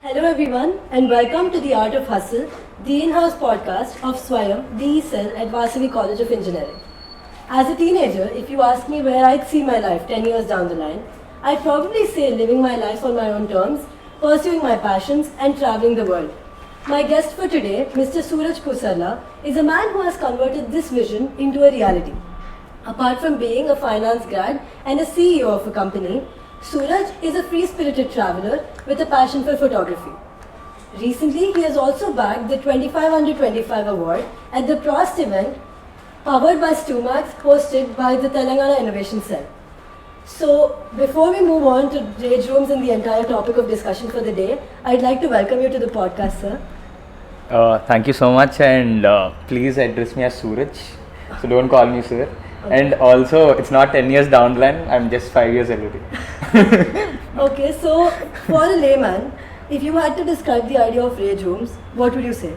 Hello everyone and welcome to The Art of Hustle, the in-house podcast of Swayam, DE Cell at Vasavi College of Engineering. As a teenager, if you ask me where I'd see my life 10 years down the line, I'd probably say living my life on my own terms, pursuing my passions and traveling the world. My guest for today, Mr. Suraj Pusarla, is a man who has converted this vision into a reality. Apart from being a finance grad and a CEO of a company, Suraj is a free-spirited traveler with a passion for photography. Recently, he has also bagged the 25 Under 25 award at the Prost event powered by Stumax hosted by the Telangana Innovation Cell. So, before we move on to rage rooms and the entire topic of discussion for the day, I'd like to welcome you to the podcast, sir. Thank you so much, and please address me as Suraj. So don't call me sir. Okay. And also, it's not 10 years down the line, I'm just 5 years early. Okay, so for a layman, if you had to describe the idea of rage rooms, what would you say?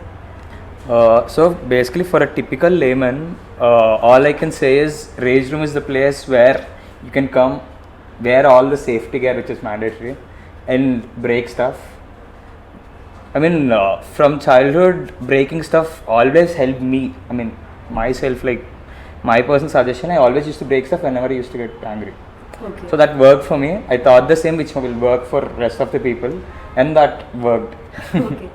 So basically, for a typical layman, all I can say is rage room is the place where you can come, wear all the safety gear which is mandatory, and break stuff. I mean, from childhood, breaking stuff always helped me. I mean, myself, like my personal suggestion, I always used to break stuff whenever I used to get angry. Okay. So that worked for me. I thought the same which will work for rest of the people, and that worked. Okay.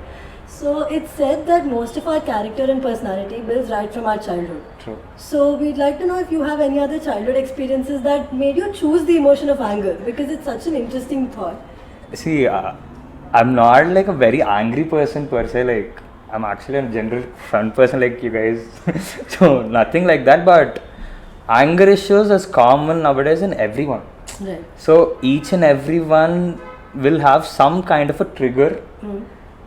So it's said that most of our character and personality builds right from our childhood. True. So we'd like to know if you have any other childhood experiences that made you choose the emotion of anger, because it's such an interesting thought. See, I'm not like a very angry person per se. Like I'm actually a general fun person like you guys. So nothing like that. But anger issues is common nowadays in everyone. Right. So each and everyone will have some kind of a trigger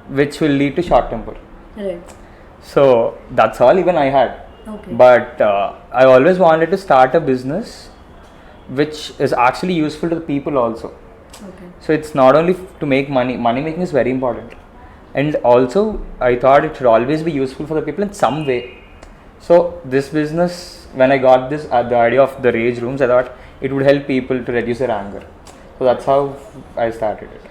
which will lead to short temper. Right. So that's all even I had. Okay. But I always wanted to start a business which is actually useful to the people also. Okay. So it's not only to make money. Money making is very important. And also I thought it should always be useful for the people in some way. So this business, when I got this the idea of the rage rooms, I thought it would help people to reduce their anger. So that's how I started it.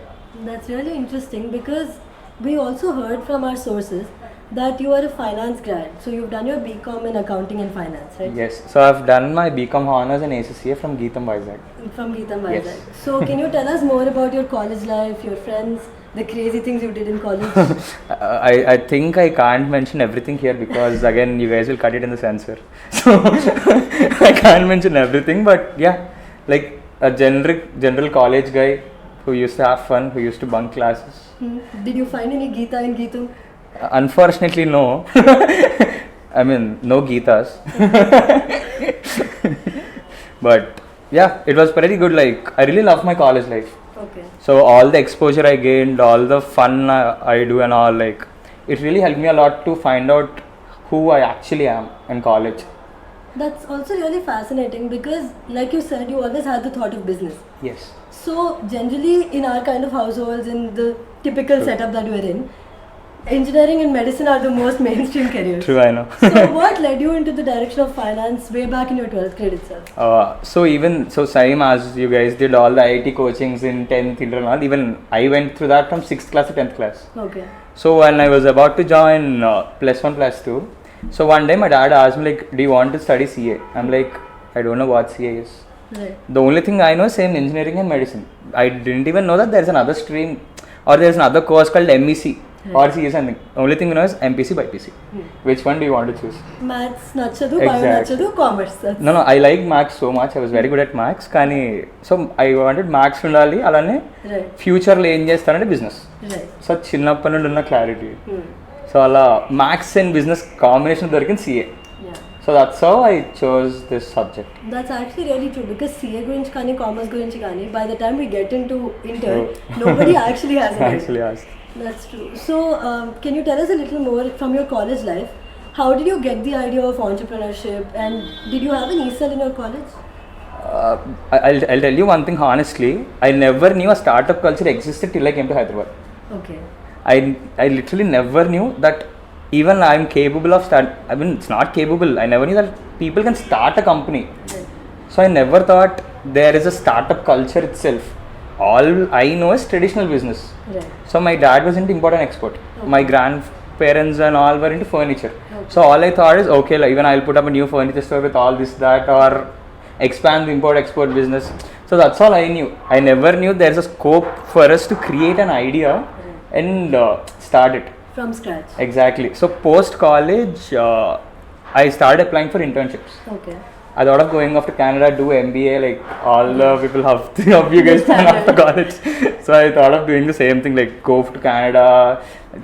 That's really interesting because we also heard from our sources that you are a finance grad. So you've done your BCom in accounting and finance, right? Yes. So I've done my BCom honors and ACCA from Geetham Vizag. From Geetham Vizag. Yes. So can you tell us more about your college life, your friends, the crazy things you did in college? I think I can't mention everything here because again you guys will cut it in the censor. So I can't mention everything, but yeah, like a general college guy who used to have fun, who used to bunk classes. Did you find any Geeta in Geetam? Unfortunately, no. I mean, no Geetas. But yeah, it was pretty good. Like I really love my college life. Okay. So all the exposure I gained, all the fun I do and all, like it really helped me a lot to find out who I actually am in college. That's also really fascinating because, like you said, you always had the thought of business. Yes. So, generally, in our kind of households, in the typical setup that we're in, engineering and medicine are the most mainstream careers. True, I know. So, what led you into the direction of finance way back in your 12th grade itself? So same as you guys did all the IIT coachings in 10th and all, even I went through that from 6th class to 10th class. Okay. So when I was about to join plus 1 plus 2, so one day my dad asked me like, do you want to study CA? I'm like, I don't know what CA is. Right. The only thing I know is same engineering and medicine. I didn't even know that there's another stream or there's another course called MEC or CA something. Only thing we know is MPC by PC. Which one do you want to choose? Maths nachadu, bio Exactly. nachadu, commerce. No, I like maths so much. I was very good at maths. Kani, so I wanted maths ఉండాలి అలానే Right. ఫ్యూచర్లో ఏం చేస్తానంటే business. Right. So చిన్నప్పటి నుండి ఉన్న clarity. So అలా maths and business combination దొరికింది CA. Yeah. So that's how I chose this subject. That's actually really true because CA gurinchi kani, commerce gurinchi kani, by the time we get into intern, nobody actually has an idea. Actually asked. That's true. So, can you tell us a little more from your college life? How did you get the idea of entrepreneurship and did you have an ESL in your college? I'll tell you one thing honestly. I never knew a startup culture existed till I came to Hyderabad. Okay. I literally never knew that even I'm capable of I mean, it's not capable. I never knew that people can start a company. Right. So I never thought there is a startup culture itself. all I know is traditional business. Right. So my dad was into import and export. Okay. My grandparents and all were into furniture. Okay. So all I thought is, okay, like even I'll put up a new furniture store with all this, that, or expand the import export business. So that's all I knew. I never knew there's a scope for us to create an idea and start it. From scratch. Exactly. So post college, I started applying for internships. Okay. I thought of going off to Canada, do MBA, like all the people of you guys done after college. So I thought of doing the same thing, like go to Canada,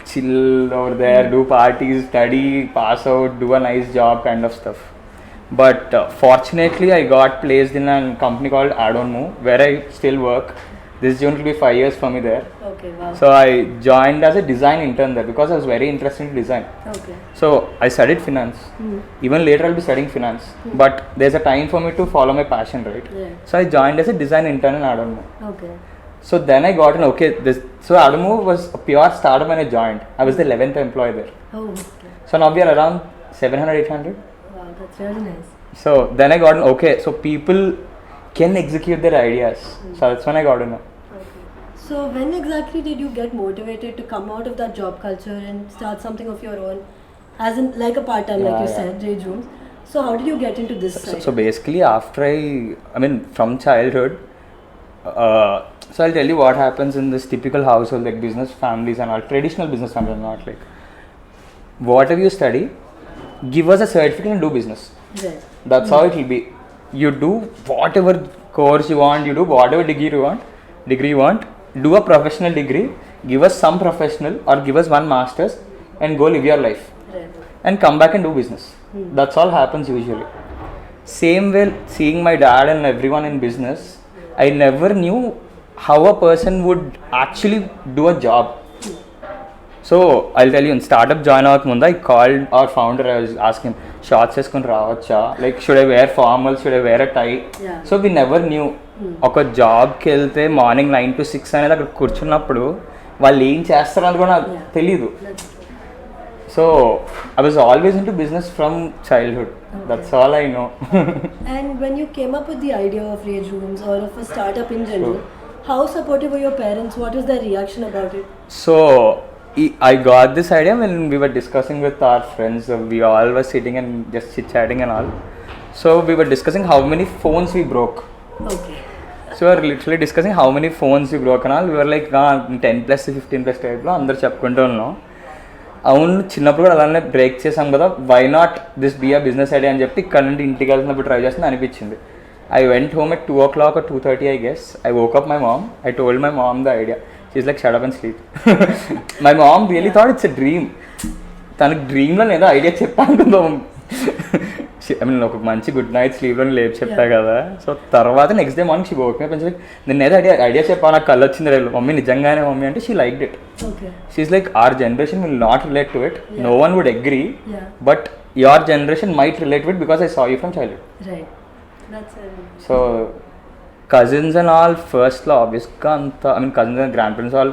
chill over there, do parties, study, pass out, do a nice job kind of stuff. But fortunately, I got placed in a company called Adonmu, where I still work. This June will be 5 years for me there. Okay, wow. So I joined as a design intern there because I was very interested in design. Okay. So I studied finance. Even later I'll be studying finance. But there's a time for me to follow my passion, right? Yeah. So I joined as a design intern in Adonmu. Okay. So then I got so Adonmu was a pure startup when I joined. I was the 11th employee there. Oh, okay. So now we are around 700, 800. Wow, that's really nice. So then I got so people can execute their ideas. So that's when I got to know. So when exactly did you get motivated to come out of that job culture and start something of your own, as in like a part-time, like you said, Rage Rooms? So how did you get into this side? So basically after from childhood, so I'll tell you what happens in this typical household, like business families and all, traditional business families, not like, whatever you study, give us a certificate and do business. Right. That's how it will be. You do whatever course you want, you do whatever degree you want, do a professional degree, give us some professional or give us one master's and go live your life. Right. And come back and do business. That's all happens usually. Same way, seeing my dad and everyone in business, I never knew how a person would actually do a job. So I'll tell you, in startup join out Munda, I called our founder. I was asking him, shorts cheskoni raavacha? Like, should I wear formal? Should I wear a tie? Yeah. So we never knew. ఒక జాబ్కి వెళ్తే morning 9 to 6 అనేది అక్కడ కూర్చున్నప్పుడు వాళ్ళు ఏం చేస్తారు అని కూడా నాకు తెలీదు. So I was always into business from childhood. That's all I know. And when you came up with the idea of Rage Rooms or of a startup in general, how supportive were your parents? What was their reaction about it? So I got this idea when we were discussing with our friends. We all were sitting and just chit-chatting and all. So we were discussing how many phones we broke. Okay. So we were literally discussing how many phones we broke and all. We were like 10 plus 15 plus type లో అందరు చెప్పుకుంటూ ఉన్నాం. అవును చిన్నప్పుడు కూడా అలానే break చేసాం కదా, why not this be a business idea అని చెప్పి ఇక్కడ నుండి ఇంటికి వెళ్తున్నప్పుడు ట్రై చేస్తుంది అనిపించింది. I went home at 2 o'clock or 2:30 I guess. I woke up my mom. I told my mom the idea. She's like, shut up and sleep. My mom really thought it's a dream. తనకు డ్రీమ్లో ఏదో idea చెప్పాను. ఒక మంచి good night స్లీప్లో లేపు చెప్పా కదా. So తర్వాత next day morning she woke me up and like, నేను ఏదో ఐడియా చెప్పా, నాకు కళ్ళు వచ్చింది రేపు మమ్మీ నిజంగానే మమ్మీ అంటే. She liked it. She's like, our generation will not relate to it. No one would agree. But your generation might relate to it because I saw you from childhood. Right. That's it. So cousins and all, first law obviously anta, cousins and grandparents all,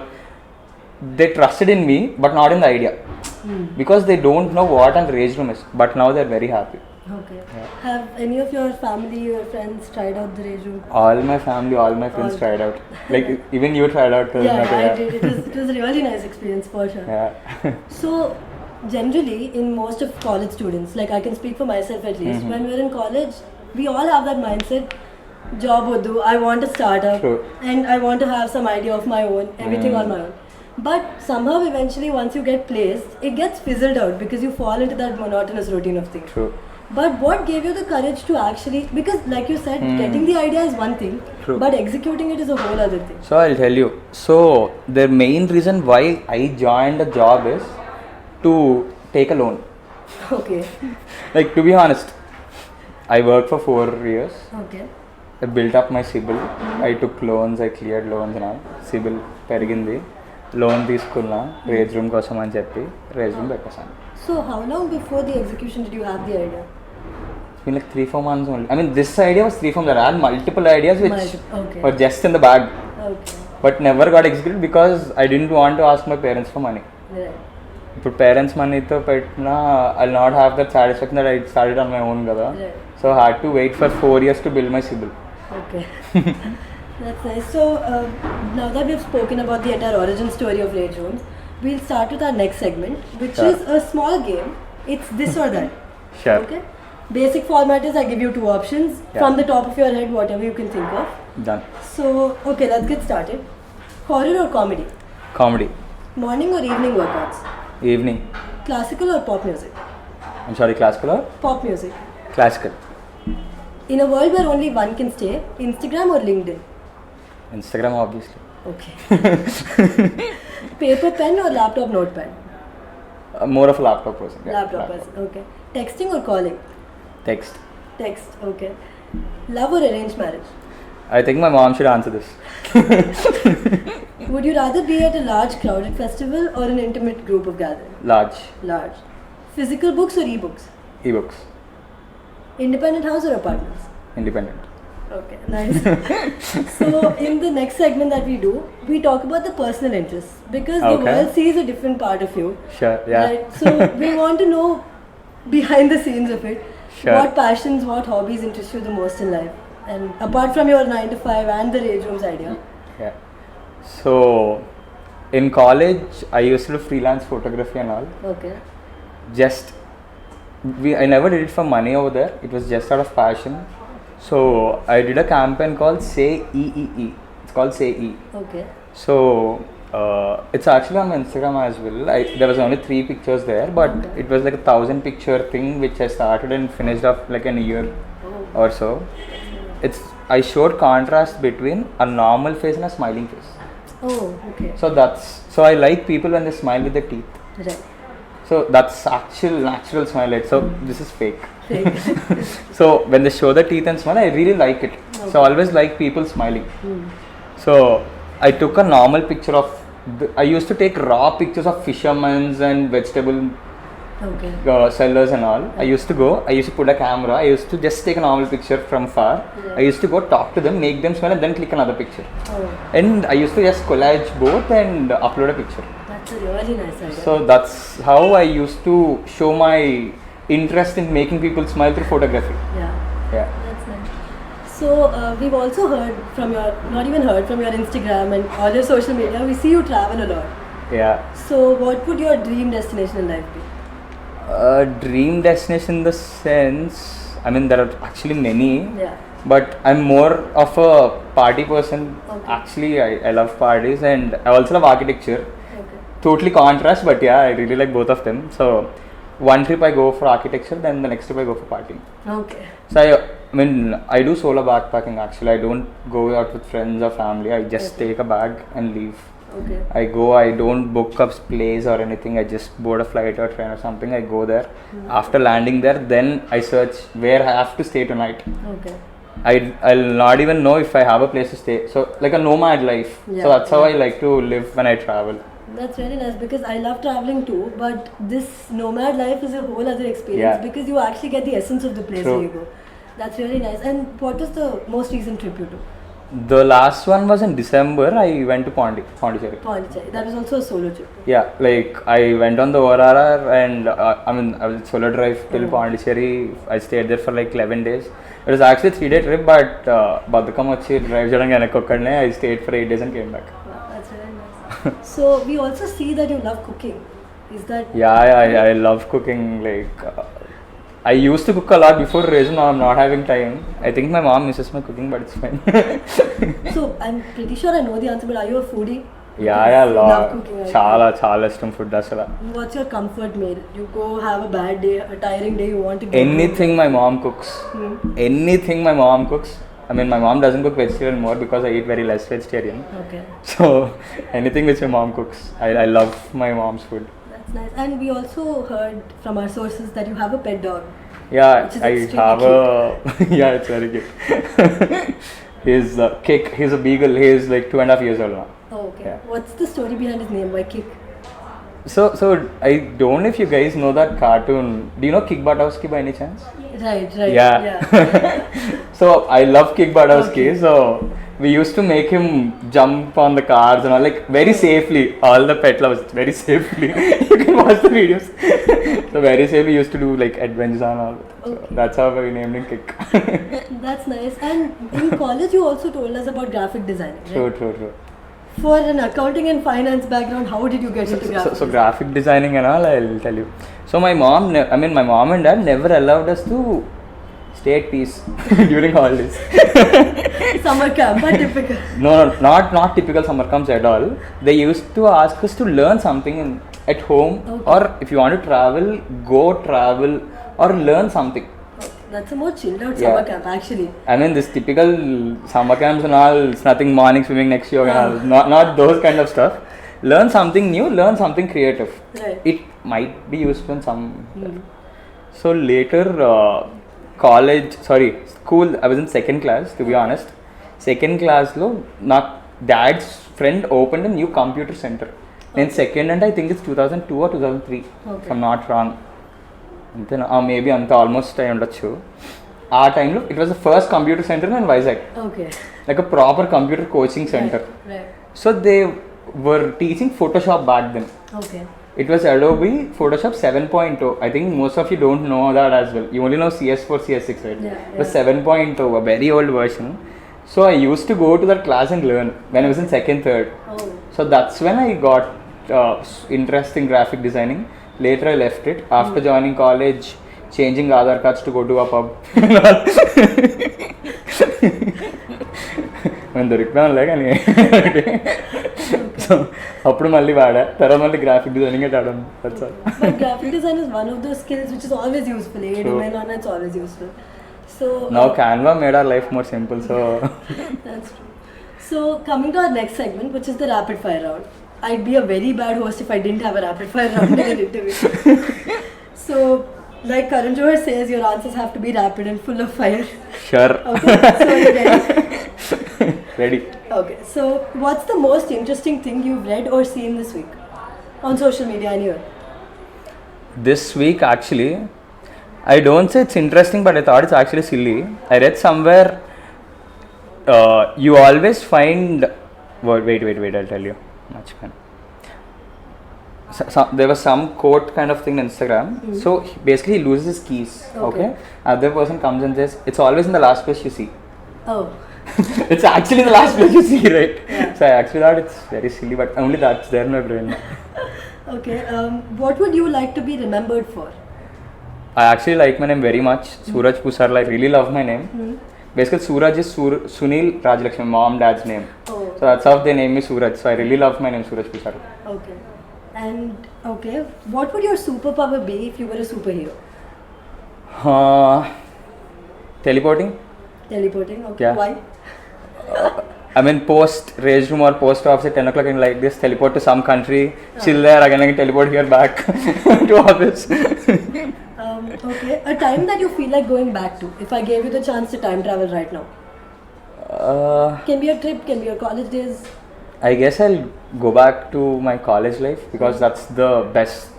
they trusted in me but not in the idea. Because they don't know what an Rage Room is, but now they're very happy. Okay. Have any of your family or friends tried out the Rage Room? All my family, all my friends tried out. Like even you tried out. Yeah, I did. It was a really nice experience for sure. Yeah. So generally in most of college students, like I can speak for myself at least, when we're in college, we all have that mindset, job wodu, I want a startup. True. And I want to have some idea of my own, everything on my own. But somehow eventually once you get placed, it gets fizzled out because you fall into that monotonous routine of things. True. But what gave you the courage to actually, because like you said, getting the idea is one thing, True. but executing it is a whole other thing. So I'll tell you. So the main reason why I joined a job is to take a loan. Okay. Like, to be honest, I worked for 4 years. Okay. I built up my CIBIL. I took loans, I cleared loans and all. CIBIL పెరిగింది, loan తీసుకున్నా raise room కోసం అని చెప్పి raise room పెట్టేసాను. So how long before the execution did you have the idea? It's been like 3-4 months only. This idea was 3-4 months. I had multiple ideas which Okay. were just in the bag. Okay. But never got executed because I didn't want to ask my parents for money. Right. ఇప్పుడు parents మనీతో పెట్టినా I not have that satisfaction that I started on my own కదా. Right. So I had to wait for 4 years to build my CIBIL. Okay. That's nice. So now that we've spoken about the entire origin story of rage rooms, we'll start with our next segment, which Sure. is a small game. It's this or that. Sure. Okay. Basic format is I give you two options from the top of your head, whatever you can think of. Done. So okay, let's get started. Horror or comedy? Comedy. Morning or evening workouts? Evening. Classical or pop music? I'm sorry, classical or? Pop music. Classical. In a world where only one can stay, Instagram or LinkedIn? Instagram, obviously. Okay. Paper pen or laptop notepad? More of a laptop person. Yeah, Laptop person. Okay. Texting or calling? Text. Text. Okay. Love or arranged marriage? I think my mom should answer this. Would you rather be at a large crowded festival or an intimate group of gathering? Large. Large. Physical books or ebooks? Ebooks. Independent house or apartments? Independent. Okay, nice. So, in the next segment that we do, we talk about the personal interests because the Okay. world sees a different part of you. Sure, yeah. Right? So, we want to know behind the scenes of it. Sure. What passions, what hobbies interest you the most in life? And apart from your 9 to 5 and the rage rooms idea. Yeah. So, in college, I used to do freelance photography and all. Okay. I never did it for money over there. It was just out of passion. So, I did a campaign called Say EEE. It's called Say E. Okay. So, it's actually on Instagram as well. There was only 3 pictures there, but Okay. it was like a 1,000 picture thing which I started and finished up like in a year Oh. or so. I showed contrast between a normal face and a smiling face. Oh, okay. So I like people when they smile with their teeth. Right. So that's actual natural smile. Like, so this is fake. Fake. So when they show the teeth and smile, I really like it. So I always like people smiling. So I took a normal picture of. I used to take raw pictures of fishermen and vegetable Okay. sellers and all. I used to put a camera. I used to just take a normal picture from far. Yeah. I used to go talk to them, make them smile, and then click another picture. Oh, And I used to just collage both and upload a picture. that's a really nice idea. So that's how I used to show my interest in making people smile through photography. Yeah. Yeah. That's nice. So we've also heard from not even heard from your Instagram and all your social media. We see you travel a lot. Yeah. So what would your dream destination in life be? Dream destination in the sense, I mean, there are actually many, Yeah. but I'm more of a party person. Okay. Actually, I love parties and I also love architecture. Okay. Totally contrast, but yeah, I really like both of them. So one trip I go for architecture, then the next trip I go for partying. Okay. So I do solo backpacking actually. I don't go out with friends or family. I just Okay. take a bag and leave. Okay. I don't book a place or anything. I just board a flight or train or something. I go there. After landing there, then I search where I have to stay tonight. Okay. I'll not even know if I have a place to stay. So like a nomad life. Yeah, So that's how yeah. I like to live when I travel. That's really nice because I love traveling too, but this nomad life is a whole other experience Yeah. because you actually get the essence of the place True. where you go. That's really nice. And what was the most recent trip you took? The last one was in December. I went to Pondicherry. Pondicherry. That was also a solo trip. Yeah, like I went on the ORR and I was solo drive till Oh. Pondicherry. I stayed there for like 11 days. It was actually a 3-day trip, but Badakam vachi drive cheyadam okkadne I stayed for 8 days and came back. Wow, that's really nice. So we also see that you love cooking. Is that Yeah, I love cooking. Like I used to cook a lot before raising. Now I'm not having time. I think my mom misses my cooking, but it's fine. so? I'm pretty sure I know the answer, but are you a foodie? yeah, You love cooking, right? చాలా ఇష్టం food అసలు. What's your comfort meal? You go have a bad day, a tiring day, you want to go Anything my mom cooks. Anything my mom cooks. I mean, my mom doesn't cook vegetarian more because I eat very less vegetarian. Okay, So anything which my mom cooks, I love my mom's food. that's nice. And we also heard from our sources that you have a pet dog. Yeah, Which is I extremely have a yeah, it's very cute. He's Kick. He's a beagle. He is like 2.5 years old now. Oh, okay. Yeah. What's the story behind his name? Why Kick? So I don't know if you guys know that cartoon. Do you know Kick Buttowski by any chance? Right, right. Yeah. So I love Kick Buttowski. Okay. So we used to make him jump on the cars and all, like very safely. All the pet lovers, very safely. You can watch the videos. So very safely used to do like adventures and all. So that's how we named him Kick. That's nice. And in college, you also told us about graphic design, right? True. For an accounting and finance background, how did you get into graphic? So graphic designing and all, I'll tell you. So my mom and dad never allowed us to stay at peace during holidays. Summer camp, but typical. No, not typical summer camps at all. They used to ask us to learn something at home, or if you want to travel, go travel or learn something. That's a more chilled out summer camp actually. I mean, this typical summer camps and all, it's nothing morning swimming next to yoga and all. Not those kind of stuff. Learn something new, learn something creative. Right. It might be useful in some. So later, school, I was in second class, to be honest. Second class, my dad's friend opened a new computer center. In second, and I think it's 2002 or 2003, if I'm not wrong. Maybe almost I understood. At time, it was the first computer center in Vizag. Okay. Like a proper computer coaching center. Right. So they were teaching Photoshop back then. Okay. It was Adobe Photoshop 7.0. I think most of you don't know that as well. You only know CS4, CS6, right? It was 7.0, a very old version. So I used to go to that class and learn when I was in second, third. So that's when I got interest in graphic designing. Later I left it. After joining college, changing Aadhaar cards to go to a pub. నేను దొరికిపోయానులే కానీ so అప్పుడు మళ్ళీ వాడా తర్వాత మళ్ళీ graphic designing ఆడాను. But graphic design is one of those skills which is always useful. It's always useful. So now Canva made our life more simple. So that's true. So coming to our next segment, which is the rapid fire round. I'd be a very bad host if I didn't have a rapid fire round in an interview. So like Karan Johar says, your answers have to be rapid and full of fire. Sure. Okay, so you're ready? Ready. Okay, so what's the most interesting thing you've read or seen this week on social media anywhere? This week actually, I don't say it's interesting, but I thought it's actually silly. I read somewhere, you always find, wait, I'll tell you. Much fun. So, there was some quote kind of thing on Instagram. So basically he loses his keys. Okay. Other person comes and says, it's always in the last place you see. Oh. It's actually the last place you see, right? So I actually thought it's very silly, but only that's there in my brain. Okay. What would you like to be remembered for? I actually like my name very much. Suraj Pusarla. I really love my name. Basically, Suraj is Sunil Rajalakshmi, mom, dad's name. So that's how they name me Suraj. So I really love my name, Suraj Pusarla. Okay. And what would your superpower be if you were a superhero? Teleporting. Teleporting. Okay. Yeah. Why? I mean, post rage room or post office at 10 o'clock and like this, teleport to some country, chill there, again I can teleport here back to office. Okay, a time that you feel like going back to, if I gave you the chance to time travel right now. Can be a trip, can be your college days. I guess I'll go back to my college life because that's the best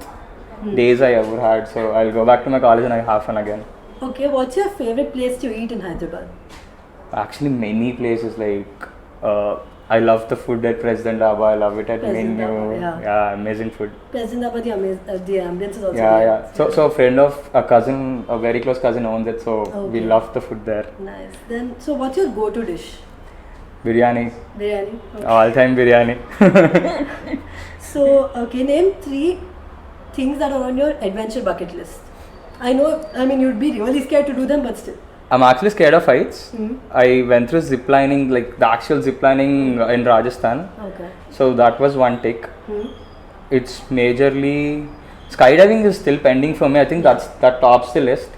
days I ever had. So I'll go back to my college and I have fun again. Okay, what's your favorite place to eat in Hyderabad? Actually, many places like I love the food at President Dhaba. I love it at President Menu. Dhaba, Yeah, amazing food. President Dhaba, the ambience is also Yeah. So a friend of a cousin, a very close cousin owns it. So we love the food there. Nice. Then, so what's your go-to dish? Biryani. Biryani. Okay. All time biryani. So, okay, name 3 things that are on your adventure bucket list. I know, you'd be really scared to do them, but still. I'm actually scared of heights. I went through ziplining, like the actual ziplining in Rajasthan. Okay. So that was one take. It's majorly skydiving is still pending for me. I think that tops the list.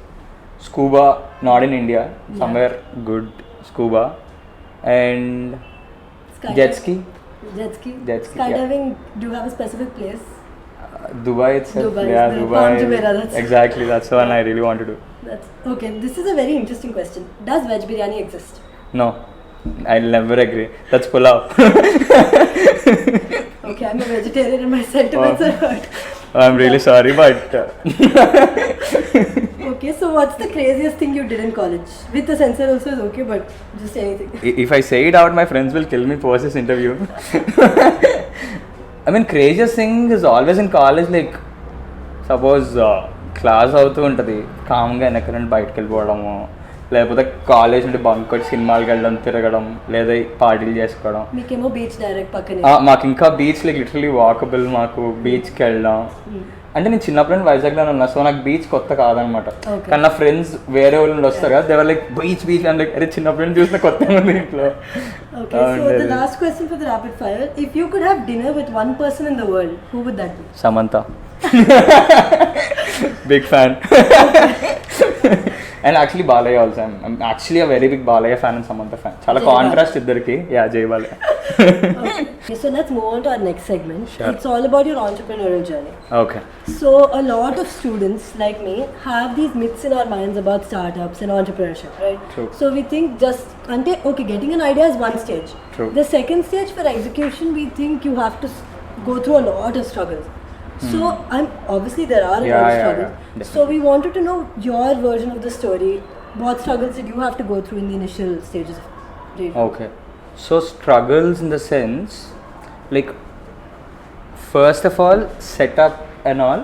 Scuba, not in India, somewhere good scuba, and jet ski. Jet ski. Skydiving. Do you have a specific place? Dubai itself. Dubai. Dubai. Exactly, that's the one I really want to do. Okay, this is a very interesting question. Does veg biryani exist? No, I'll never agree. That's pulao. Okay, I'm a vegetarian and my sentiments are hurt. I'm really sorry, but Okay, so what's the craziest thing you did in college? With the censor also is okay, but just anything. if I say it out, my friends will kill me post this interview. I mean, craziest thing is always in college, like, suppose class అవుతూ ఉంటుంది, కామ్గా వెనక నుండి బయటకు వెళ్ళిపోవడము, లేకపోతే college నుండి bunk కొట్టి సినిమాలకు వెళ్ళడం, తిరగడం, లేదా పార్టీలు చేసుకోవడం. మీకేమో బీచ్ డైరెక్ట్ పక్కనే. మాకు ఇంకా బీచ్ లైక్ లిటరలీ వాకబుల్, మాకు బీచ్కి వెళ్ళడం. అంటే నేను చిన్నప్పుడు నుండి వైజాగ్లోనే ఉన్నా, సో నాకు బీచ్ కొత్త కాదనమాట. కానీ నా ఫ్రెండ్స్ వేరే వాళ్ళు నుండి వస్తారు కదా, దేవర్ లైక్ బీచ్ బీచ్ అని లైక్, అరే చిన్నప్పుడు నుండి చూసిన కొత్త ఉంది ఇంట్లో. Okay, so the last question for the rapid fire. If you could have dinner with one person in the world, who would that be? Samantha. Big fan. And actually Balaya also. I'm actually a very big Balaya fan and Samantha fan. Chala contrast iddarki. Yeah, Jay Balaya. Okay, so let's move on to our next segment. Sure. It's all about your entrepreneurial journey. Okay. So a lot of students like me have these myths in our minds about startups and entrepreneurship, right? True. So we think just okay, getting an idea is one stage. True. The second stage for execution, we think you have to go through a lot of struggles. So obviously there are a lot of struggles. So we wanted to know your version of the story. What struggles did you have to go through in the initial stages of dating? Okay. So struggles in the sense, like, first of all, setup and all,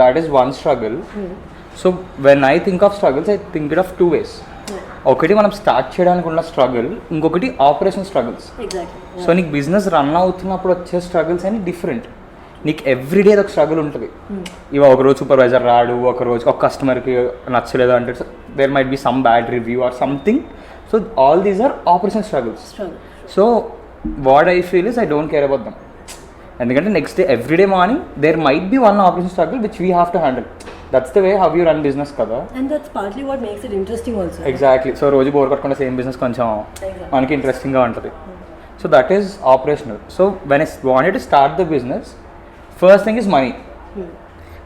that is one struggle. So when I think of struggles, I think it of two ways. ఒకటి మనం start చేయడానికి ఉన్న struggle, ఇంకొకటి operation struggles. So నీకు business run అవుతున్నప్పుడు వచ్చే struggles అని different. నీకు ఎవ్రీడే ఒక స్ట్రగుల్ ఉంటుంది. ఇవా ఒకరోజు సూపర్వైజర్ రాడు, ఒకరోజు ఒక కస్టమర్కి నచ్చలేదు అంటే there might be some bad review or something. So all these are operation struggles. So what I feel is I don't care about them. ఎందుకంటే next day everyday morning there might be one operation struggle which we have to handle. That's the way how you run business కదా. And that's partly what makes it interesting also. Exactly. So రోజు bore కొట్టకుండా same business కొంచెం మనకి ఇంట్రెస్టింగ్గా ఉంటుంది. So that is operational. So when I wanted to start the business, first thing is money.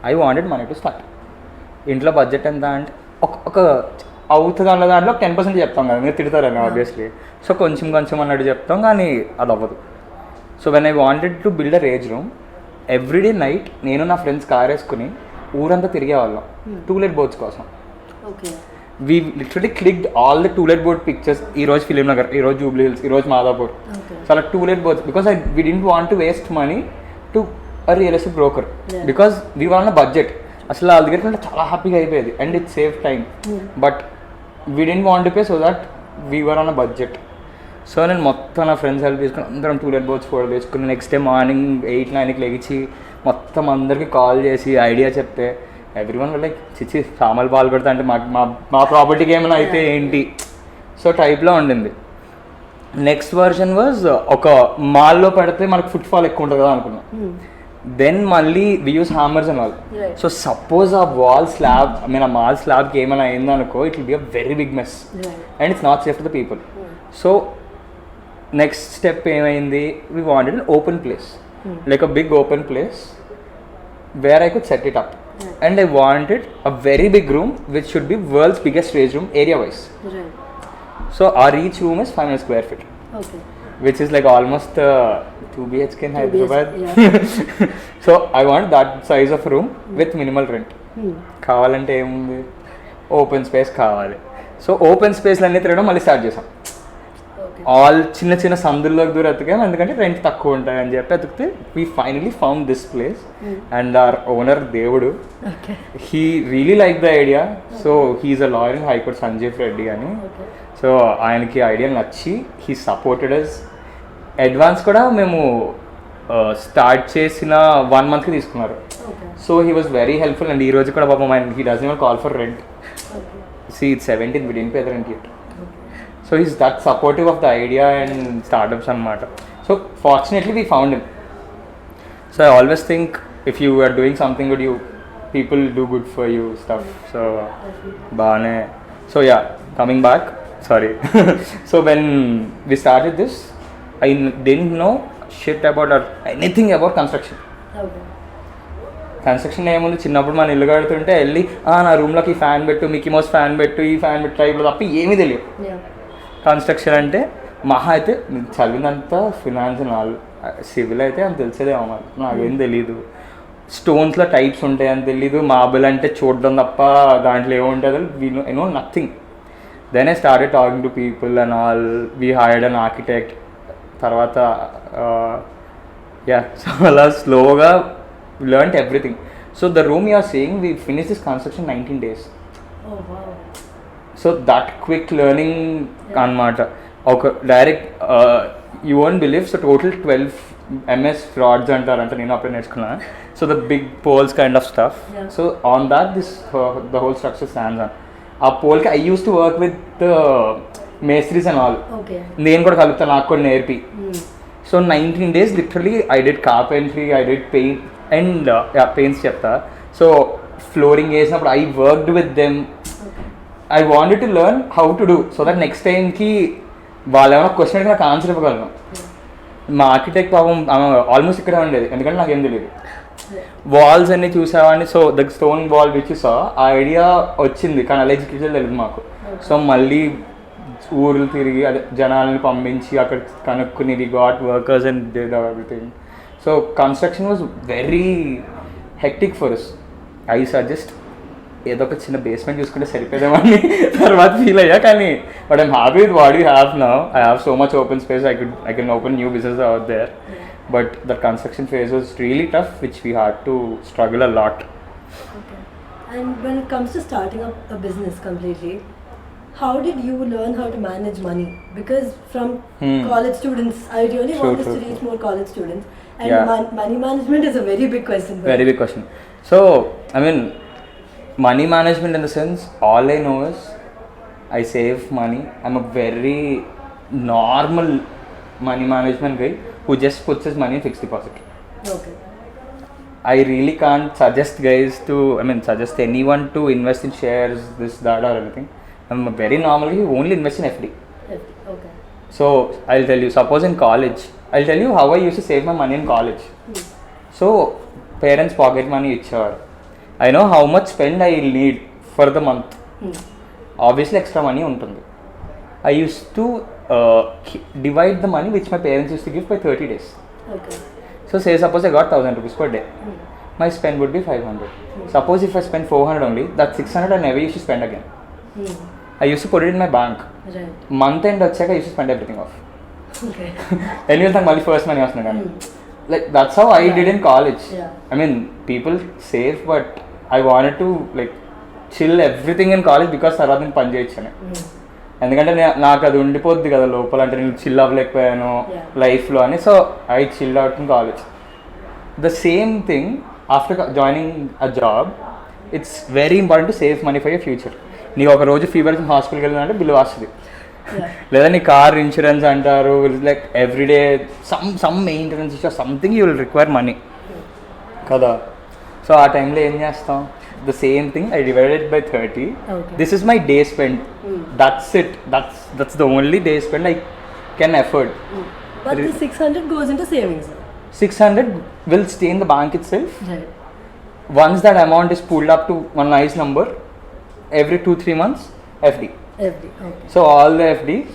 I wanted money to start. ఇంట్లో budget ఎంత అంటే ఒక అవుతుంది అన్న దాంట్లో 10% చెప్తాం కదా, మీరు తిడతారని ఆబ్వియస్లీ. సో కొంచెం కొంచెం అన్నట్టు చెప్తాం, కానీ అది అవ్వదు. So when I wanted to build a rage room, everyday night నేను నా ఫ్రెండ్స్ కార్ వేసుకుని ఊరంతా తిరిగేవాళ్ళం టూలెట్ బోర్డ్స్ కోసం. We literally clicked all the to let board pictures. ఈరోజు ఫిలిం నగర్, ఈరోజు జూబ్లీ హిల్స్, ఈరోజు మాదాపూర్. సో అలా to let boards, because we didn't want to waste money to a real estate broker, because we were on a budget. అసలు వాళ్ళ దగ్గర చాలా హ్యాపీగా అయిపోయేది and it save time. But we didn't want to pay, so that we were on a budget. So నేను మొత్తం నా friends help తీసుకుని అందరం టూలెట్ బోర్డ్స్ ఫోటో తీసుకుని నెక్స్ట్ డే మార్నింగ్ 8-9కి లెగిచి మొత్తం అందరికీ కాల్ చేసి ఐడియా చెప్తే ఎవ్రీవన్ లైక్ చిచ్చి సామాన్లు పాలు పెడతా అంటే మా ప్రాపర్టీకి ఏమైనా అయితే ఏంటి, సో టైప్లో ఉండింది. నెక్స్ట్ వర్షన్ వాజ్ ఒక మాల్లో పెడితే మనకు ఫుట్ ఫాల్ ఎక్కువ ఉంటుంది కదా అనుకున్నాం. దెన్ మళ్ళీ we use hammers and all. So suppose ఆ వాల్ స్లాబ్, ఐ మీన్ ఆ మాల్ స్లాబ్కి ఏమైనా అయిందనుకో, it will be a very big mess and it's not safe to the people. So next step ఏమైంది, we wanted an open place, like a big open place where I could set it up. And I wanted a very big room which should be world's biggest stage room area wise. Right. So our each room is 500 square feet. Okay. Which is like almost 2 BHK in Hyderabad. Yeah. So I want that size of room with minimal rent. కావాలంటే ఏముంది, open space కావాలి. So open స్పేస్లో అన్నీ తిరగడం మళ్ళీ start చేసాం. All చిన్న చిన్న సందుల్లోకి దూరం ఎత్తుకాం, ఎందుకంటే రెంట్ తక్కువ ఉంటాయి అని చెప్పి ఎత్తుకితే we finally found this place. And our owner దేవుడు, he really like the idea. So he's a lawyer in high court, Sanjeev Reddy అని. సో ఆయనకి ఐడియా నచ్చి హీ సపోర్టెడ్ అస్. అడ్వాన్స్ కూడా మేము స్టార్ట్ చేసిన 1 monthకి తీసుకున్నారు. So he was very helpful. And ఈ రోజు కూడా పాపం ఆయన he doesn't even call for rent. See it's 17, we didn't pay the rent yet. So he's that supportive of the idea and startups anamata. So fortunately we found him. So I always think if you are doing something good, people do good for you stuff. So baane. So yeah, coming back, sorry. So when we started this, I didn't know shit about or anything about construction. Okay. Construction ఏముంది, చిన్నప్పుడు మన ఇల్లు కడుతుంటే వెళ్ళి నా రూమ్లోకి ఈ fan పెట్టు, Mickey mouse fan పెట్టు, ఈ ఫ్యాన్ పెట్టు టైప్లో తప్ప ఏమీ తెలియదు. కన్స్ట్రక్షన్ అంటే మహా అయితే చదివినంత ఫినాన్స్, సివిల్ అయితే అంత తెలిసేదేమో, నాకేం తెలీదు. స్టోన్స్లో టైప్స్ ఉంటాయని తెలీదు, మార్బుల్ అంటే చూడడం తప్ప దాంట్లో ఏముంటుందో I know nothing. Then I started talking to people and all. We hired an architect. తర్వాత సో అలా స్లోగా learned everything. So the room you are saying, we finish this construction 19 days. So that quick learning అనమాట. ఒక direct you won't believe. So total 12 MS frauds అంటారు అంటే నేను అప్పుడే నేర్చుకున్నాను. So the big poles kind of stuff. So on that this the whole structure stands on. ఆ పోల్కి I use to work with మేస్త్రీస్ అండ్ ఆల్. నేను కూడా కలుపుతాను, నాకు కూడా నేర్పి. So 19 days literally I did carpentry, I did paint and paints చెప్తా. సో ఫ్లోరింగ్ వేసినప్పుడు I worked with them. I wanted to learn how to do so that next టైంకి వాళ్ళు ఏమైనా క్వశ్చన్ నాకు ఆన్సర్ ఇవ్వగలను. మా ఆర్కిటెక్ట్ పాపం ఆల్మోస్ట్ ఇక్కడే ఉండేది, ఎందుకంటే నాకేం తెలియదు. వాల్స్ అన్నీ చూసేవాడిని. So the stone wall which saw ఆ ఐడియా వచ్చింది, కానీ అలా ఎగ్జిక్యూషన్ తెలియదు మాకు. సో మళ్ళీ ఊర్లు తిరిగి అదే జనాలని పంపించి అక్కడ కనుక్కుని we got workers and did everything. So construction was very hectic for us. I suggest ఏదో ఒక చిన్న బేస్మెంట్ చూసుకుంటే సరిపోయేదేమని తర్వాత ఫీల్ అయ్యా. కానీ but I'm happy with what you have now. I have so much open space. I can open new business out there. But the construction phase was really tough, which we had to struggle a lot. Okay. And when it comes to starting up a business completely, how did you learn how to manage money? Because from college students, I really want us to reach more college students. And money management is a very big question. Very big question. So, I mean, money management in the sense, all I know is I save money. I'm a very normal money management guy who just puts his money in fixed deposit. Okay. I really can't suggest guys to, suggest anyone to invest in shares, this, that or anything. I'm a very normal guy who only invests in FD. Okay. So, I'll tell you, suppose in college, I'll tell you how I used to save my money in college. So, parents pocket money ichcharu. I know how much spend I need for the month. Obviously, extra money untundi. I used to divide the money which my parents used to give by 30 days. Okay. So, say suppose I got 1,000 rupees per day. My spend would be 500. Suppose if I spend 400 only, that 600 I never used to spend again. I used to put it in my bank. Right. Month end వచ్చాక I used to spend everything off. Okay. Anyway, నాకు మళ్ళీ first money వస్తుంది కానీ. Like that's how I did in college. People save, but I wanted to chill everything in college because తర్వాత నేను పని చేయొచ్చని. ఎందుకంటే నాకు అది ఉండిపోద్ది కదా లోపల, అంటే నేను చిల్ అవ్వలేకపోయాను లైఫ్లో అని. So I chill out in college. The same thing after joining a job, it's very important to save money for your future. నీకు ఒక రోజు ఫీవర్ హాస్పిటల్కి వెళ్ళినంటే బిల్లు వస్తుంది, లేదా నీ కార్ ఇన్సూరెన్స్ అంటారు, everyday some maintenance issue something you will require money కదా. So ఆ టైంలో ఏం చేస్తాం? The same thing, I divided by 30. Okay. This is my day spend. That's it. That's the only day spend I can afford. But the 600 goes into savings. 600 will stay in the bank itself. Right. Once that amount is pulled up to one nice number, every 2-3 months, FD. Okay. So all the FDs,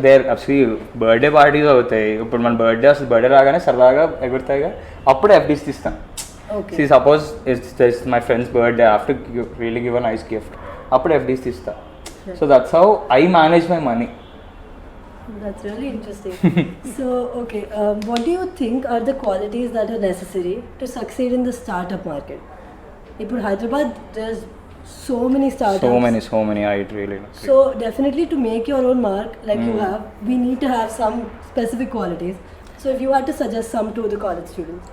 they're actually birthday parties అవుతాయి. ఇప్పుడు మన birthday రాగానే సరదాగా ఎగురుతాయిగా, అప్పుడు FDs తీస్తాం. Okay. See, suppose it's my friend's birthday, I have to really give a nice gift. Appudu FDs తీస్తా. So that's how I manage my money. That's really interesting. So, okay, what do you think are the qualities that are necessary to succeed in the startup market? In Hyderabad, there's so many startups. So many. I really know. So definitely to make your own mark, like you have, we need to have some specific qualities. So if you had to suggest some to the college students.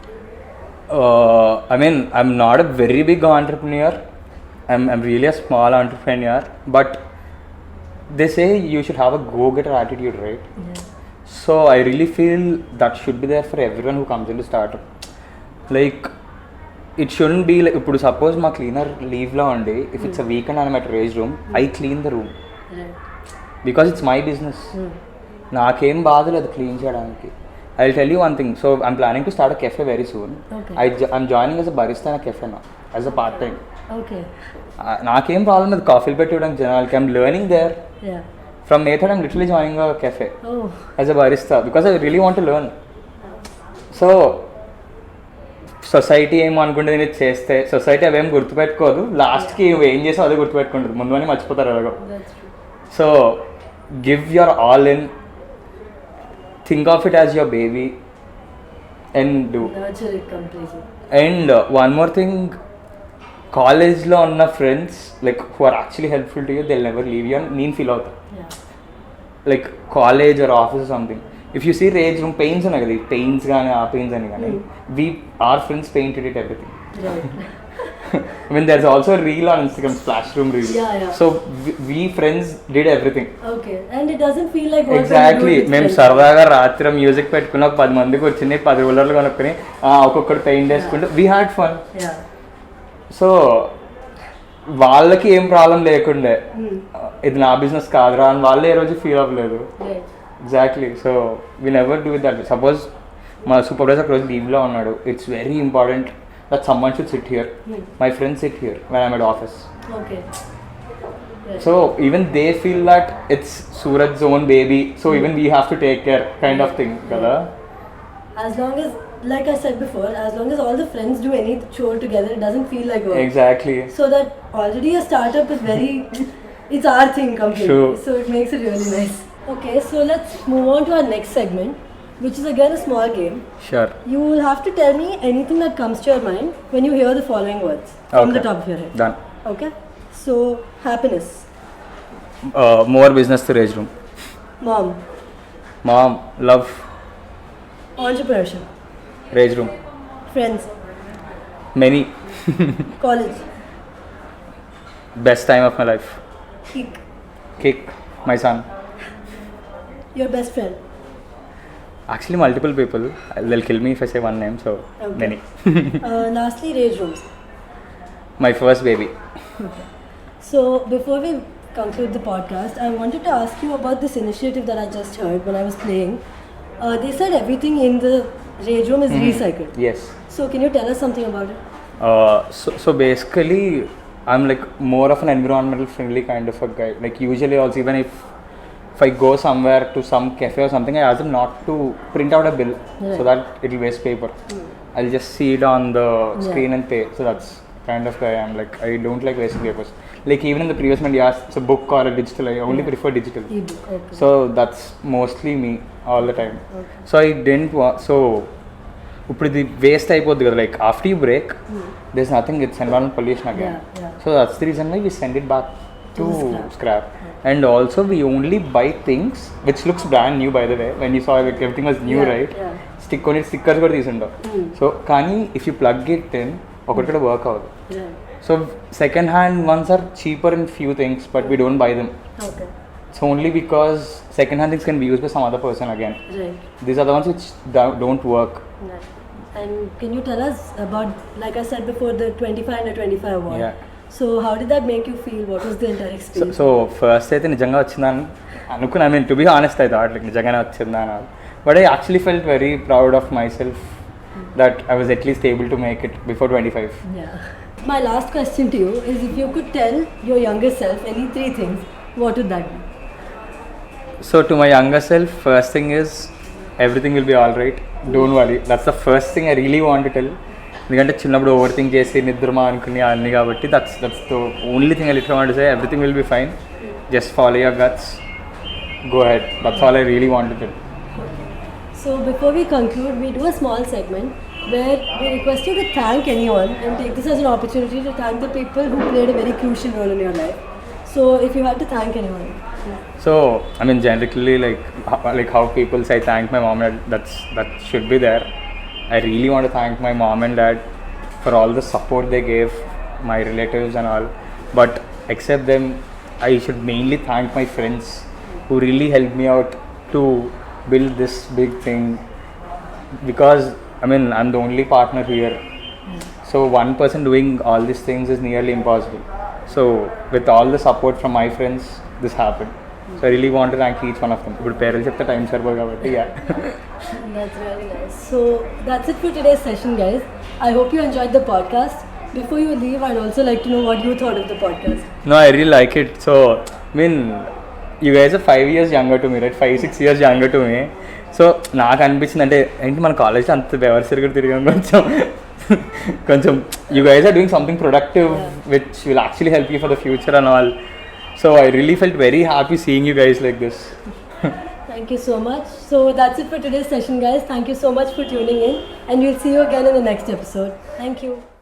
I'm not a very big entrepreneur. I'm really a small entrepreneur. But they say you should have a go-getter attitude, right? Yeah. So I really feel that should be there for everyone who comes into startup. It shouldn't be like, ఇప్పుడు suppose మా cleaner leave లో ఉండి, if it's a weekend and I'm at raised room, I clean the room. Right. Because it's my business. నాకేం బాధ లేదు clean చేయడానికి. I'll tell you one thing. So I'm planning to start a cafe very soon. Okay. I'm joining as a barista in a cafe now, as a part time. Okay. నాకేం problem లేదు కాఫీలు పెట్టడానికి జనాలకి. I'm learning there. Yeah. From May 3rd I'm literally joining a cafe as a barista because I really want to learn. So society ఏమో అనుకుంటే నేను ఇది చేస్తే సొసైటీ అవేం గుర్తుపెట్టుకోదు, లాస్ట్కి ఏం చేసావు అదే గుర్తుపెట్టుకుంటుంది, ముందుగానే మర్చిపోతారు అలాగో. So give your all in, think of it as your baby and do. And one more thing, కాలేజ్లో ఉన్న friends like who are actually helpful to you, they will never leave you అని నేను ఫీల్ అవుతాను. Like college or office something, if you see rage room pains ఉన్నాయి కదా, pains కానీ ఆ pains అని కానీ, our friends painted it everything. I mean, there's also a reel on Instagram, splash room reel. So we friends did everything. Okay, and it doesn't feel like work. Exactly. మేము సరదాగా రాత్రి music పెట్టుకున్న 10 మందికి వచ్చినాయి, 10 రూలర్లు కొనుక్కొని ఒక్కొక్కటి పెయింట్ వేసుకుంటూ we had fun. So వాళ్ళకి ఏం ప్రాబ్లం లేకుండే, ఇది నా బిజినెస్ కాదురా అని వాళ్ళు ఏ రోజు ఫీల్ అవ్వలేదు. Exactly. So we never do with that. Suppose మా సూపర్వైజర్ రోజు లీవ్లో ఉన్నాడు, it's very important that someone should sit here, my friends sit here when I'm at office. So even they feel that it's సూరజ్'s own baby, so even we have to take care kind of thing కదా. As long as, like I said before, as long as all the friends do any chore together, it doesn't feel like work. Exactly. So that already a startup is very it's our thing completely. True. So it makes it really nice. Okay, so let's move on to our next segment, which is again a small game. Sure. You will have to tell me anything that comes to your mind when you hear the following words from the top of your head. Done. Okay. So happiness. More business to Rage Room. Mom, love. Entrepreneurship. Rage Room. Friends. Many. College. Best time of my life. Kick. My son. Your best friend. Actually, multiple people. They'll kill me if I say one name, so Okay. many. Lastly, Rage Rooms. My first baby. So before we conclude the podcast, I wanted to ask you about this initiative that I just heard when I was playing. They said everything in the Rage Room is recycled. Yes. So can you tell us something about it? So basically, I'm like more of an environmental friendly kind of a guy. Like usually also, even if I go somewhere to some cafe or something, I ask them not to print out a bill so that it will waste paper. I'll just see it on the screen and pay. So that's kind of guy I'm like. I don't like wasting papers. Like even in the previous one, you asked it's a book or a digital. I only prefer digital. E-book. Okay. So that's mostly me all the time. Okay. So I didn't want. So ఇప్పుడు ఇది waste అయిపోద్ది కదా, like after you break there's nothing, it's environmental pollution again. So that's the reason why we send it back to scrap. And also we only buy things which looks brand new, by the way, when you saw like everything was new, right? Stickers కూడా తీసుంటాం. So కానీ if you plug it in ఒకటి కూడా work అవ్వదు. So second hand ones are cheaper in few things but we don't buy them. It's only because second hand things can be used by some other person again. Right. These are the ones which don't work. Right. And can you tell us about, like I said before, the 25 under 25 award? Yeah. So how did that make you feel? What was the entire experience? So first అయితే నిజంగా వచ్చిందని అనుకున్నా. I mean, to be honest, I thought like నిజంగానే వచ్చిందా అని. But I actually felt very proud of myself that I was at least able to make it before 25. Yeah. My last question to you is, if you could tell your younger self any 3 things, what would that be? So to my younger self, first thing is everything will be alright. Don't worry. That's the first thing I really want to tell. ఎందుకంటే చిన్నప్పుడు over think చేసి నిద్రమా అనుకుని అన్నీ కాబట్టి that's the only thing I literally want to say. Everything will be fine. Just follow your guts. Go ahead. That's all I really want to tell. So before we conclude, we do a small segment where we request you to thank anyone and take this as an opportunity to thank the people who played a very crucial role in your life. So if you had to thank anyone. So I mean generally like how people say thank my mom and dad, that should be there. I really want to thank my mom and dad for all the support they gave, my relatives and all. But except them, I should mainly thank my friends who really helped me out to build this big thing. Because I mean I'm the only partner here. So one person doing all these things is nearly impossible. So with all the support from my friends, this happened. So I really want to thank each one of them. Good parents at the time sir kabatti yeah. That's very nice. So that's it for today's session, guys. I hope you enjoyed the podcast. Before you leave, I'd also like to know what you thought of the podcast. No, I really like it. So I mean you guys are 5 years younger to me, right? 5-6 years younger to me. So నాకు అనిపించింది అంటే ఏంటి మన కాలేజ్లో అంత వ్యవస్థ తిరిగాం కొంచెం Koncham, you guys are doing something productive Yeah. which will actually help you for the future and all. So I really felt very happy seeing you guys like this. Thank you so much. So that's it for today's session, guys. Thank you so much for tuning in, and we'll see you again in the next episode. Thank you.